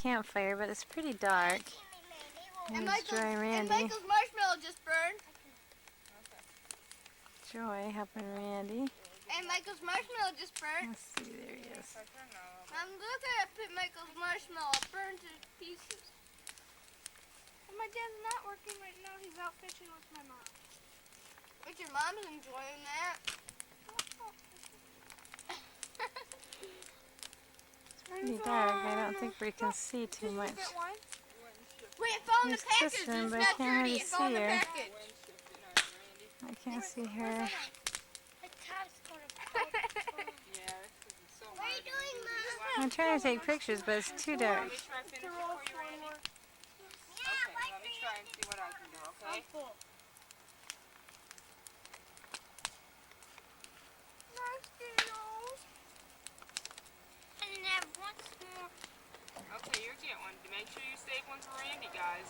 campfire, but it's pretty dark. And Here's Joy and Randy. Michael's marshmallow just burned. Joy helping Randy. And Michael's marshmallow just burned. Let's see, there he is. Look at Michael's marshmallow burned to pieces. And my dad's not working right now. He's out fishing with my mom. But your mom's enjoying that. It's pretty dark. I don't think we can see too much. Wait, it fell in the Here's package. Kristen, It's but I not can't dirty. hardly It fell in see the her. package. I can't see her. What are you doing, Mom? I'm trying to take pictures, but it's too dark. Let me try to finish it for you, Randy. Okay, let me try and see what I can do, okay? And then have one more. Okay, you get one. Make sure you save one for Randy, guys.